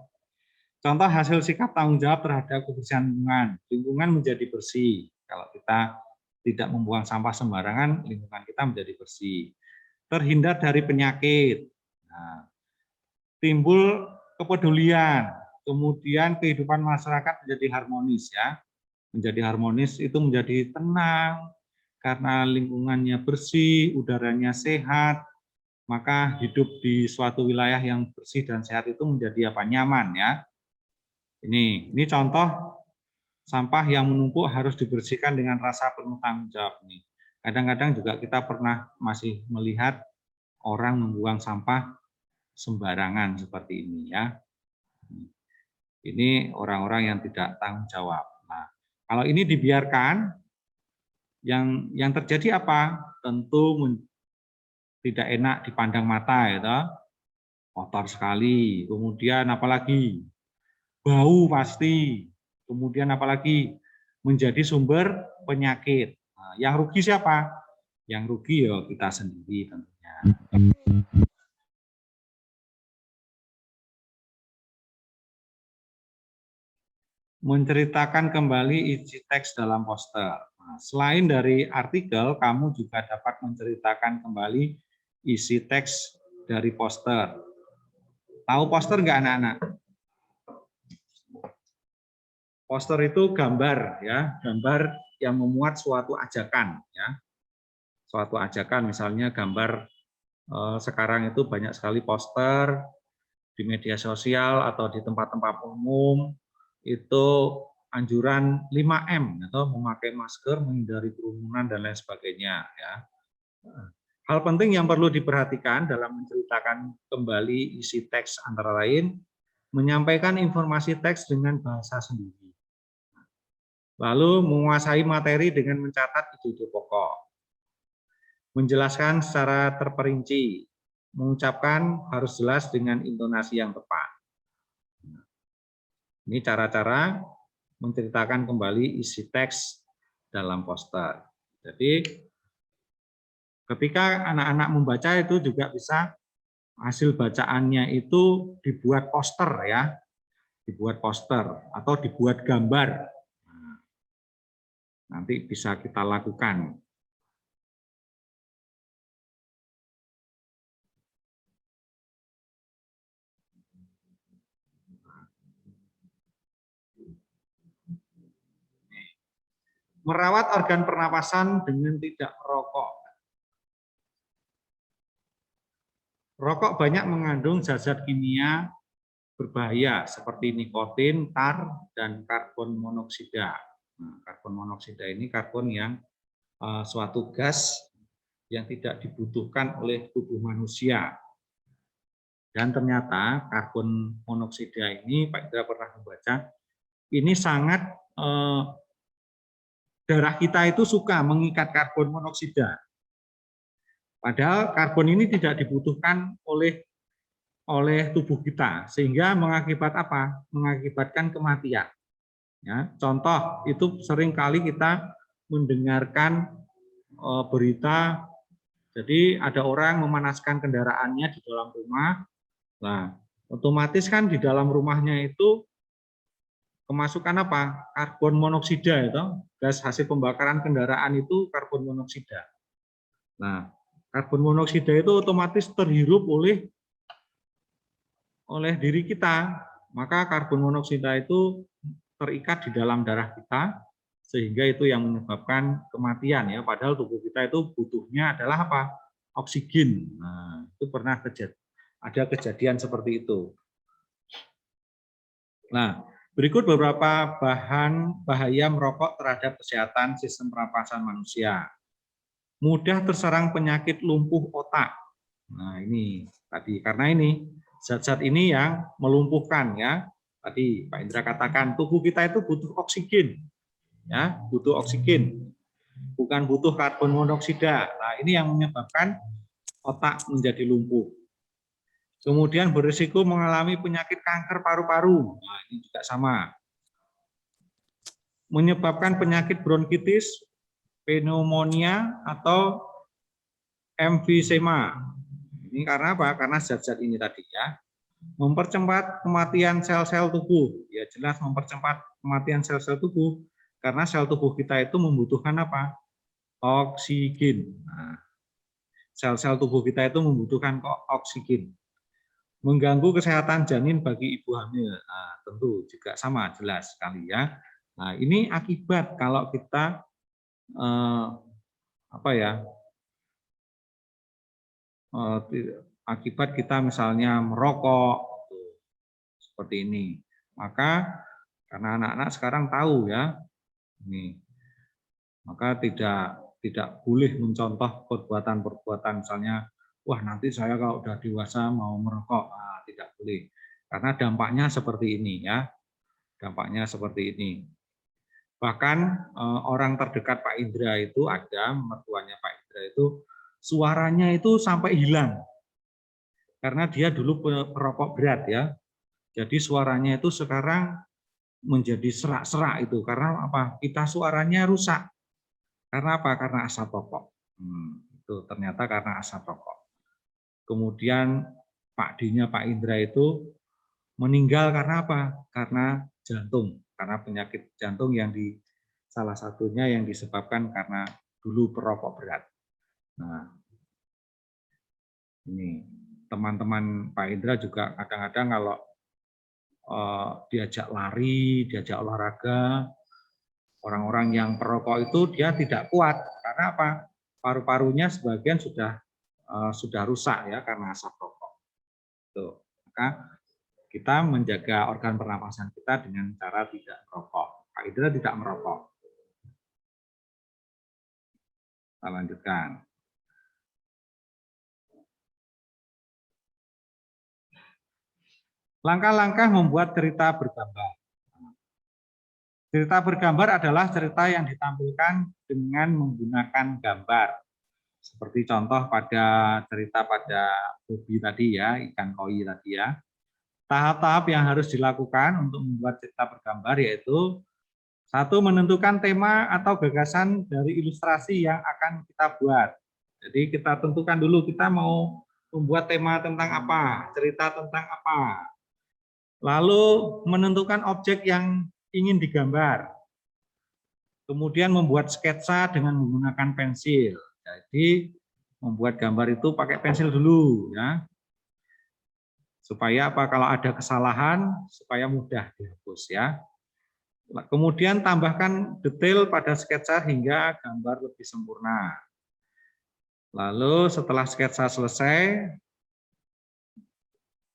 Contoh hasil sikap tanggung jawab terhadap kebersihan lingkungan. Lingkungan menjadi bersih. Kalau kita tidak membuang sampah sembarangan, lingkungan kita menjadi bersih. Terhindar dari penyakit. Nah, timbul kepedulian, kemudian kehidupan masyarakat menjadi harmonis, ya. Menjadi harmonis itu menjadi tenang, karena lingkungannya bersih, udaranya sehat, maka hidup di suatu wilayah yang bersih dan sehat itu menjadi apa? Nyaman, ya. Ini contoh sampah yang menumpuk harus dibersihkan dengan rasa penuh tanggung jawab. Nih. Kadang-kadang juga kita pernah masih melihat orang membuang sampah sembarangan seperti ini, ya. Ini orang-orang yang tidak tanggung jawab. Nah, kalau ini dibiarkan, yang terjadi apa? Tentu tidak enak dipandang mata, ya, kotor sekali. Kemudian apalagi bau pasti. Kemudian apalagi menjadi sumber penyakit. Nah, yang rugi siapa? Yang rugi ya kita sendiri tentunya. Menceritakan kembali isi teks dalam poster. Nah, selain dari artikel, kamu juga dapat menceritakan kembali isi teks dari poster. Tahu poster nggak anak-anak? Poster itu gambar, ya, gambar yang memuat suatu ajakan, ya, suatu ajakan. Misalnya gambar sekarang itu banyak sekali poster di media sosial atau di tempat-tempat umum itu anjuran 5M atau memakai masker, menghindari kerumunan dan lain sebagainya ya. Hal penting yang perlu diperhatikan dalam menceritakan kembali isi teks antara lain menyampaikan informasi teks dengan bahasa sendiri. Lalu menguasai materi dengan mencatat ide-ide pokok. Menjelaskan secara terperinci, mengucapkan harus jelas dengan intonasi yang tepat. Ini cara-cara menceritakan kembali isi teks dalam poster. Jadi ketika anak-anak membaca itu juga bisa hasil bacaannya itu dibuat poster ya, dibuat poster atau dibuat gambar. Nanti bisa kita lakukan. Merawat organ pernapasan dengan tidak merokok. Rokok banyak mengandung zat-zat kimia berbahaya seperti nikotin, tar, dan karbon monoksida. Nah, karbon monoksida ini karbon yang suatu gas yang tidak dibutuhkan oleh tubuh manusia. Dan ternyata karbon monoksida ini, Pak Indra pernah membaca, ini sangat darah kita itu suka mengikat karbon monoksida. Padahal karbon ini tidak dibutuhkan oleh tubuh kita, sehingga mengakibat apa? Mengakibatkan kematian. Ya, contoh itu seringkali kita mendengarkan berita, jadi ada orang memanaskan kendaraannya di dalam rumah. Nah, otomatis kan di dalam rumahnya itu kemasukan apa? Karbon monoksida itu, gas hasil pembakaran kendaraan itu karbon monoksida. Nah, karbon monoksida itu otomatis terhirup oleh diri kita, maka karbon monoksida itu terikat di dalam darah kita, sehingga itu yang menyebabkan kematian ya. Padahal tubuh kita itu butuhnya adalah apa? Oksigen. Nah, itu pernah ada kejadian seperti itu. Nah, berikut beberapa bahan bahaya merokok terhadap kesehatan sistem pernapasan manusia. Mudah terserang penyakit lumpuh otak. Nah, ini tadi karena ini zat-zat ini yang melumpuhkan ya. Tadi Pak Indra katakan tubuh kita itu butuh oksigen. Ya, butuh oksigen. Bukan butuh karbon monoksida. Nah, ini yang menyebabkan otak menjadi lumpuh. Kemudian berisiko mengalami penyakit kanker paru-paru. Nah, ini juga sama. Menyebabkan penyakit bronkitis, pneumonia atau emfisema. Ini karena apa? Karena zat-zat ini tadi ya. Mempercepat kematian sel-sel tubuh. Ya jelas mempercepat kematian sel-sel tubuh karena sel tubuh kita itu membutuhkan apa? Oksigen. Nah, sel-sel tubuh kita itu membutuhkan oksigen. Mengganggu kesehatan janin bagi ibu hamil. Nah, tentu juga sama jelas sekali ya. Nah, ini akibat kalau kita akibat kita misalnya merokok seperti ini. Maka karena anak-anak sekarang tahu ya, ini maka tidak boleh mencontoh perbuatan-perbuatan misalnya, wah nanti saya kalau udah dewasa mau merokok, nah, tidak boleh. Karena dampaknya seperti ini ya, dampaknya seperti ini. Bahkan orang terdekat Pak Indra itu ada, mertuanya Pak Indra itu suaranya itu sampai hilang. Karena dia dulu perokok berat ya. Jadi suaranya itu sekarang menjadi serak-serak itu. Karena apa? Kita suaranya rusak. Karena apa? Karena asap rokok. Itu ternyata karena asap rokok. Kemudian Pak D-nya Pak Indra itu meninggal karena apa? Karena jantung. Karena penyakit jantung yang salah satunya yang disebabkan karena dulu perokok berat. Nah, ini teman-teman Pak Indra juga kadang-kadang kalau diajak lari, diajak olahraga, orang-orang yang perokok itu dia tidak kuat karena apa? Paru-parunya sebagian sudah rusak ya karena asap rokok. Tuh. Maka kita menjaga organ pernapasan kita dengan cara tidak merokok. Kak Idra tidak merokok. Kita lanjutkan. Langkah-langkah membuat cerita bergambar. Cerita bergambar adalah cerita yang ditampilkan dengan menggunakan gambar. Seperti contoh pada cerita pada Bobby tadi ya, ikan koi tadi ya. Tahap-tahap yang harus dilakukan untuk membuat cerita bergambar yaitu satu, menentukan tema atau gagasan dari ilustrasi yang akan kita buat. Jadi kita tentukan dulu kita mau membuat tema tentang apa, cerita tentang apa. Lalu menentukan objek yang ingin digambar. Kemudian membuat sketsa dengan menggunakan pensil. Jadi membuat gambar itu pakai pensil dulu ya. Supaya apa, kalau ada kesalahan supaya mudah dihapus ya. Kemudian tambahkan detail pada sketsa hingga gambar lebih sempurna. Lalu setelah sketsa selesai,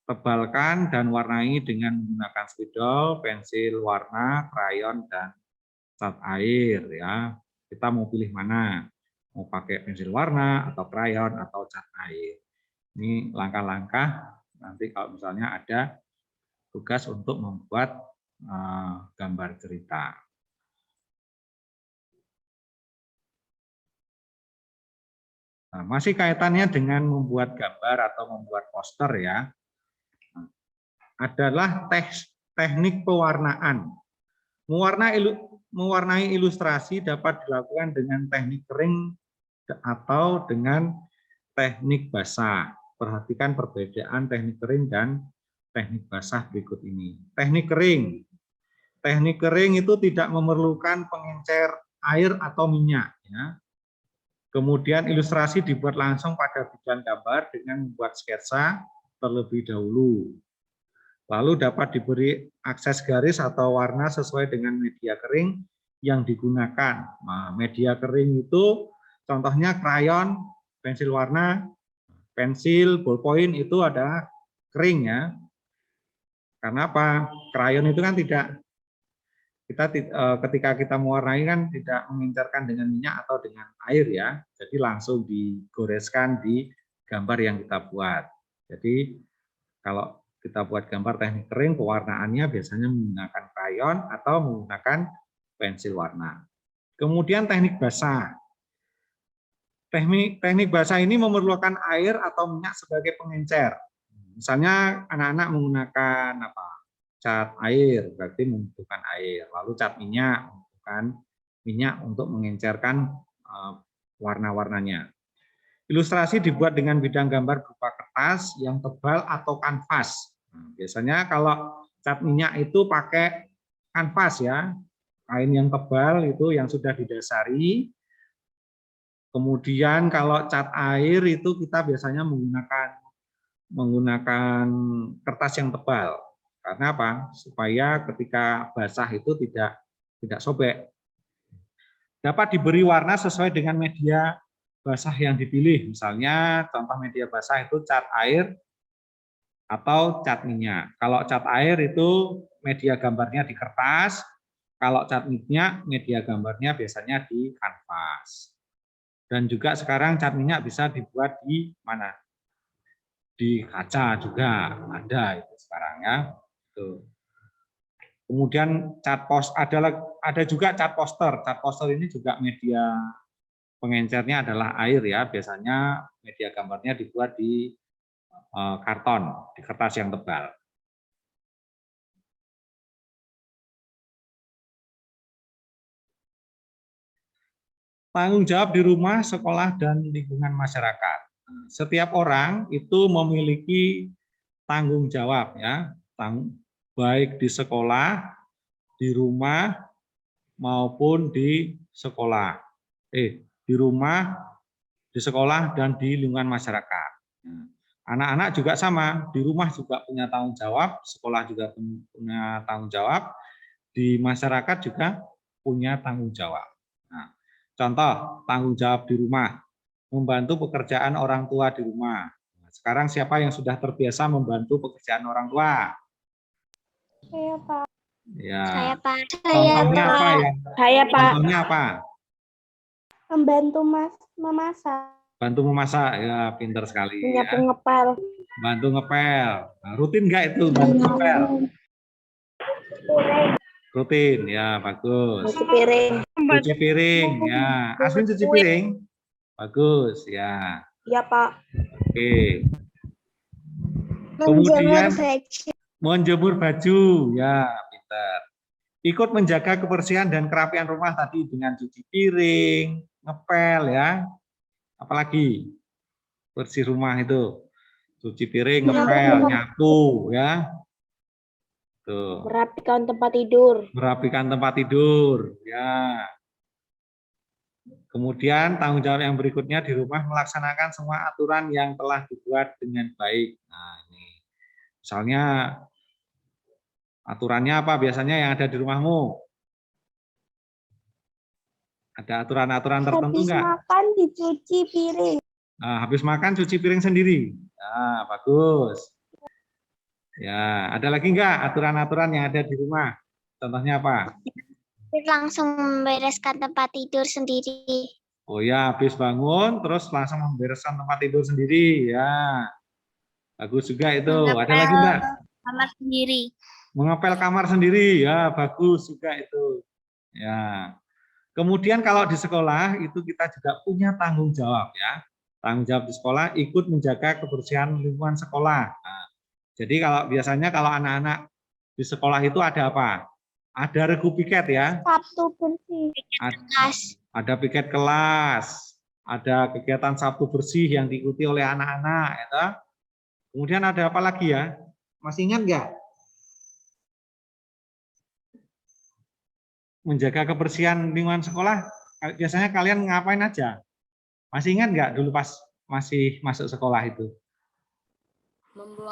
tebalkan dan warnai dengan menggunakan spidol, pensil warna, krayon, dan cat air ya. Kita mau pilih mana? Mau pakai pensil warna atau krayon atau cat air. Ini langkah-langkah nanti kalau misalnya ada tugas untuk membuat gambar cerita. Nah, masih kaitannya dengan membuat gambar atau membuat poster ya, adalah teknik pewarnaan. Mewarnai ilustrasi dapat dilakukan dengan teknik kering atau dengan teknik basah. Perhatikan perbedaan teknik kering dan teknik basah berikut ini. Teknik kering. Teknik kering itu tidak memerlukan pengencer air atau minyak. Ya. Kemudian ilustrasi dibuat langsung pada bidang gambar dengan membuat sketsa terlebih dahulu. Lalu dapat diberi akses garis atau warna sesuai dengan media kering yang digunakan. Nah, media kering itu contohnya krayon, pensil warna, pensil, ballpoint itu ada kering ya. Karena apa? Krayon itu kan tidak, ketika kita mewarnai kan tidak mengincarkan dengan minyak atau dengan air ya. Jadi langsung digoreskan di gambar yang kita buat. Jadi kalau kita buat gambar teknik kering, pewarnaannya biasanya menggunakan krayon atau menggunakan pensil warna. Kemudian teknik basah. Teknik basah ini memerlukan air atau minyak sebagai pengencer. Misalnya anak-anak menggunakan apa? Cat air, berarti membutuhkan air. Lalu cat minyak, membutuhkan minyak untuk mengencerkan warna-warnanya. Ilustrasi dibuat dengan bidang gambar berupa kertas yang tebal atau kanvas. Nah, biasanya kalau cat minyak itu pakai kanvas ya, kain yang tebal itu yang sudah didasari. Kemudian kalau cat air itu kita biasanya menggunakan kertas yang tebal. Karena apa? Supaya ketika basah itu tidak sobek. Dapat diberi warna sesuai dengan media basah yang dipilih. Misalnya contoh media basah itu cat air atau cat minyak. Kalau cat air itu media gambarnya di kertas, kalau cat minyak media gambarnya biasanya di kanvas. Dan juga sekarang cat minyak bisa dibuat di mana? Di kaca juga ada itu sekarang ya. Tuh. Kemudian cat ada juga cat poster. Cat poster ini juga media pengencernya adalah air ya. Biasanya media gambarnya dibuat di karton, di kertas yang tebal. Tanggung jawab di rumah, sekolah, dan lingkungan masyarakat. Setiap orang itu memiliki tanggung jawab ya, baik di sekolah, di rumah maupun di sekolah. Di rumah, di sekolah, dan di lingkungan masyarakat. Anak-anak juga sama, di rumah juga punya tanggung jawab, sekolah juga punya tanggung jawab, di masyarakat juga punya tanggung jawab. Nah, contoh tanggung jawab di rumah, membantu pekerjaan orang tua di rumah. Sekarang siapa yang sudah terbiasa membantu pekerjaan orang tua? Saya Pak. Ya. Saya Pak. Contohnya apa ya? Saya Pak. Contohnya apa? Membantu memasak. Bantu memasak. Ya, pintar sekali. Menyapu Ya. ngepel. Bantu ngepel. Nah, rutin nggak itu bantu ngepel? Rutin, ya bagus. Cuci piring. Cuci piring, ya. Aswin cuci piring? Bagus, ya. Iya Pak. Oke. Kemudian baju. menjemur baju, ya pintar. Ikut menjaga kebersihan dan kerapian rumah tadi dengan cuci piring, ngepel, ya. Apalagi bersih rumah itu. Cuci piring, ngepel, nyapu, ya. Tuh. Merapikan tempat tidur. Merapikan tempat tidur, ya. Kemudian tanggung jawab yang berikutnya di rumah melaksanakan semua aturan yang telah dibuat dengan baik. Nah, ini. Misalnya aturannya apa biasanya yang ada di rumahmu? Ada aturan-aturan tertentu Habis enggak? makan dicuci piring. Nah, habis makan cuci piring sendiri. Nah, bagus. Ya, ada lagi enggak aturan-aturan yang ada di rumah? Contohnya apa? Langsung membereskan tempat tidur sendiri. Oh ya, habis bangun terus langsung membereskan tempat tidur sendiri. Ya, bagus juga itu. Ada lagi enggak? Kamar sendiri. Mengepel kamar sendiri. Ya, bagus juga itu. Ya. Kemudian kalau di sekolah itu kita juga punya tanggung jawab ya. Tanggung jawab di sekolah ikut menjaga kebersihan lingkungan sekolah. Nah, jadi kalau biasanya kalau anak-anak di sekolah itu ada apa? Ada regu piket ya. Sabtu bersih. Ada piket kelas. Ada kegiatan Sabtu bersih yang diikuti oleh anak-anak. Ya. Kemudian ada apa lagi ya? Masih ingat nggak? Menjaga kebersihan lingkungan sekolah, biasanya kalian ngapain aja? Masih ingat nggak dulu pas masih masuk sekolah itu?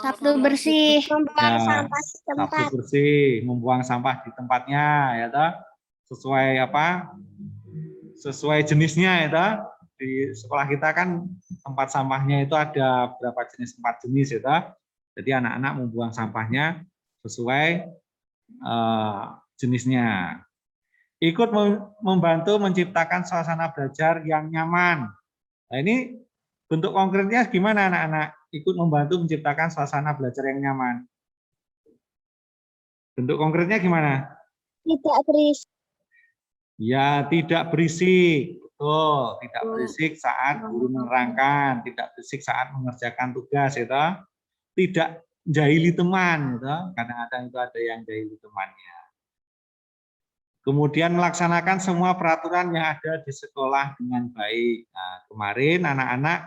Sabtu bersih. Membuang Ya, sampah di tempat. Sabtu bersih, membuang sampah di tempatnya, ya toh? Sesuai apa? Sesuai jenisnya, ya toh? Di sekolah kita kan tempat sampahnya itu ada berapa jenis, 4 jenis, ya toh? Jadi anak-anak membuang sampahnya sesuai jenisnya. Ikut membantu menciptakan suasana belajar yang nyaman. Nah, ini bentuk konkretnya gimana anak-anak? Ikut membantu menciptakan suasana belajar yang nyaman. Bentuk konkretnya gimana? Tidak berisik. Ya, tidak berisik. Betul, tidak berisik saat guru menerangkan, tidak berisik saat mengerjakan tugas, itu. Tidak jahili teman, itu. Kadang-kadang itu ada yang jahili temannya. Kemudian melaksanakan semua peraturan yang ada di sekolah dengan baik. Nah, kemarin anak-anak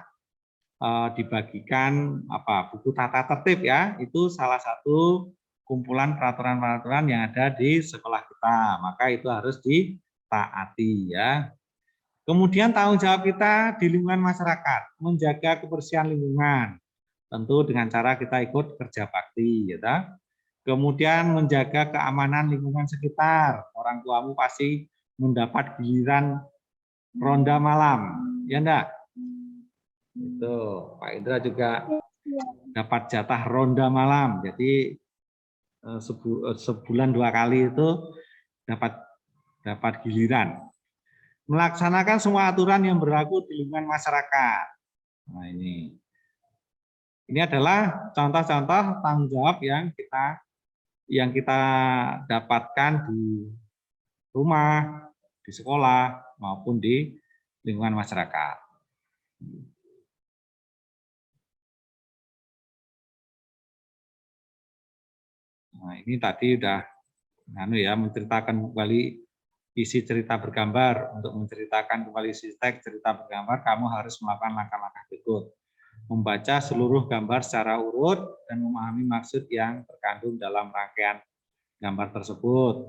dibagikan buku tata tertib ya, itu salah satu kumpulan peraturan-peraturan yang ada di sekolah kita. Maka itu harus ditaati ya. Kemudian tanggung jawab kita di lingkungan masyarakat, menjaga kebersihan lingkungan. Tentu dengan cara kita ikut kerja bakti ya. Kemudian menjaga keamanan lingkungan sekitar. Orang tuamu pasti mendapat giliran ronda malam, ya enggak? Itu Pak Indra juga dapat jatah ronda malam. Jadi sebulan 2 kali itu dapat giliran. Melaksanakan semua aturan yang berlaku di lingkungan masyarakat. Nah ini adalah contoh-contoh tanggung jawab yang kita dapatkan di rumah, di sekolah, maupun di lingkungan masyarakat. Nah, ini tadi udah menceritakan kembali isi cerita bergambar. Untuk menceritakan kembali isi teks cerita bergambar, kamu harus melakukan langkah-langkah berikut. Membaca seluruh gambar secara urut dan memahami maksud yang terkandung dalam rangkaian gambar tersebut.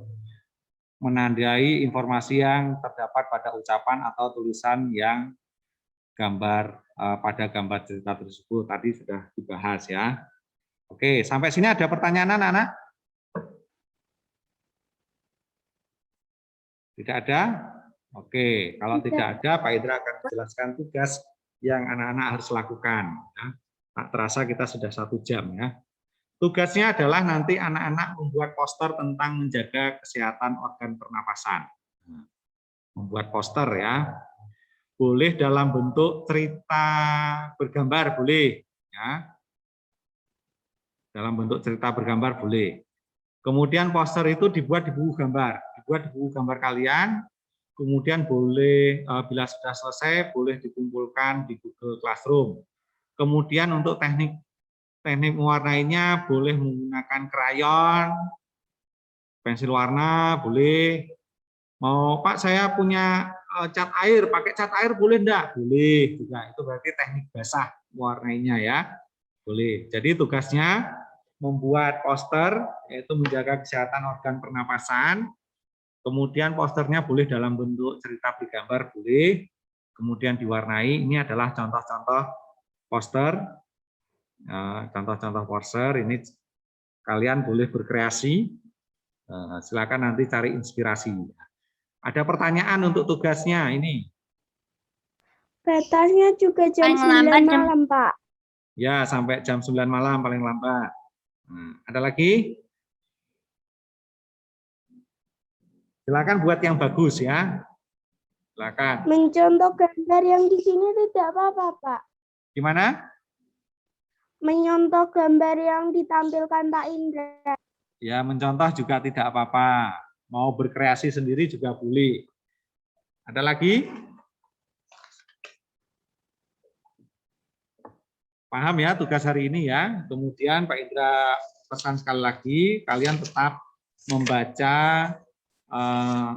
Menandai informasi yang terdapat pada ucapan atau tulisan yang pada gambar cerita tersebut. Tadi sudah dibahas ya. Oke, sampai sini ada pertanyaan anak-anak? Tidak ada? Oke, kalau tidak ada, Pak Indra akan menjelaskan tugas yang anak-anak harus lakukan. Ya. Tak terasa kita sudah 1 jam ya. Tugasnya adalah nanti anak-anak membuat poster tentang menjaga kesehatan organ pernapasan. Membuat poster ya. Boleh dalam bentuk cerita bergambar, boleh. Ya. Dalam bentuk cerita bergambar, boleh. Kemudian poster itu dibuat di buku gambar. Dibuat di buku gambar kalian. Kemudian boleh, bila sudah selesai, boleh dikumpulkan di Google Classroom. Kemudian untuk teknik mewarnainya, boleh menggunakan krayon, pensil warna, boleh. Mau Pak, saya punya cat air, pakai cat air boleh enggak? Boleh juga. Itu berarti teknik basah mewarnainya ya. Boleh. Jadi tugasnya membuat poster, yaitu menjaga kesehatan organ pernapasan. Kemudian posternya boleh dalam bentuk cerita bergambar, boleh. Kemudian diwarnai. Ini adalah contoh-contoh poster. Contoh-contoh poster. Ini kalian boleh berkreasi. Silakan nanti cari inspirasi. Ada pertanyaan untuk tugasnya ini? Batasnya juga jam 9 malam, Pak. Ya, sampai jam 9 malam paling lambat. Ada lagi? Silakan buat yang bagus ya. Silakan. Mencontoh gambar yang di sini tidak apa-apa, Pak. Gimana? Menyontoh gambar yang ditampilkan Pak Indra. Ya, mencontoh juga tidak apa-apa. Mau berkreasi sendiri juga boleh. Ada lagi? Paham ya tugas hari ini ya. Kemudian Pak Indra pesan sekali lagi, kalian tetap membaca,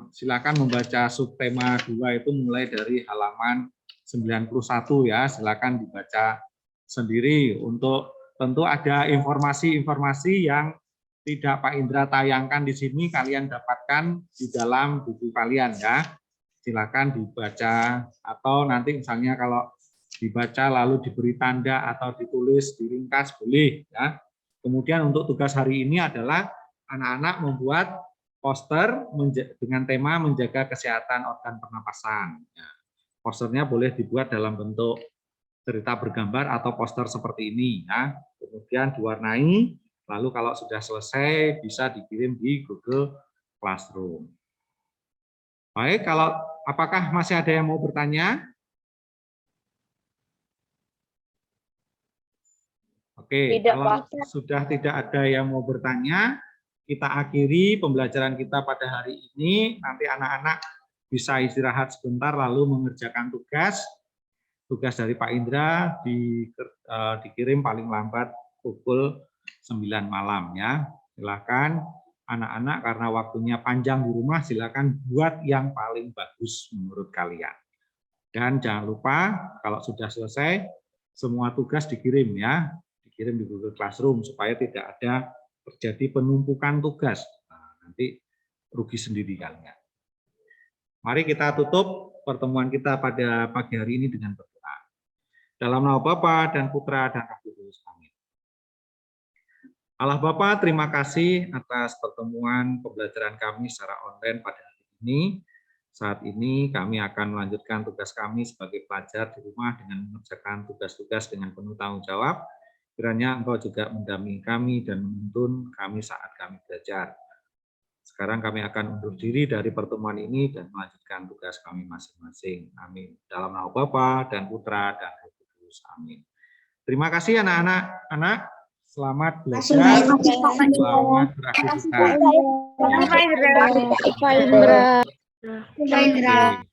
silakan membaca subtema 2 itu mulai dari halaman 91 ya. Silakan dibaca sendiri. Untuk tentu ada informasi-informasi yang tidak Pak Indra tayangkan di sini, kalian dapatkan di dalam buku kalian ya. Silakan dibaca, atau nanti misalnya kalau dibaca lalu diberi tanda atau ditulis, diringkas, boleh ya. Kemudian untuk tugas hari ini adalah anak-anak membuat poster dengan tema menjaga kesehatan organ pernapasan. Ya. Posternya boleh dibuat dalam bentuk cerita bergambar atau poster seperti ini ya. Kemudian diwarnai. Lalu kalau sudah selesai bisa dikirim di Google Classroom. Baik, apakah masih ada yang mau bertanya? Oke, Tidak, kalau Pak. sudah tidak ada yang mau bertanya, kita akhiri pembelajaran kita pada hari ini. Nanti anak-anak bisa istirahat sebentar lalu mengerjakan tugas. Tugas dari Pak Indra dikirim paling lambat pukul 9 malam ya. Silakan anak-anak karena waktunya panjang di rumah, silakan buat yang paling bagus menurut kalian. Dan jangan lupa kalau sudah selesai semua tugas dikirim ya, dikirim di Google Classroom supaya tidak ada terjadi penumpukan tugas. Nah, nanti rugi sendiri kalian. Mari kita tutup pertemuan kita pada pagi hari ini dengan berdoa. Dalam nama Bapa dan Putra dan Roh Kudus. Amin. Allah Bapa, terima kasih atas pertemuan pembelajaran kami secara online pada hari ini. Saat ini kami akan melanjutkan tugas kami sebagai pelajar di rumah dengan mengerjakan tugas-tugas dengan penuh tanggung jawab. Kiranya Engkau juga mendampingi kami dan menuntun kami saat kami belajar. Sekarang kami akan undur diri dari pertemuan ini dan melanjutkan tugas kami masing-masing. Amin. Dalam nama Bapa dan Putra dan Roh Kudus. Amin. Terima kasih anak-anak. Selamat belajar. Selamat beraktivitas. Pak Indra. Pak Indra. Oke.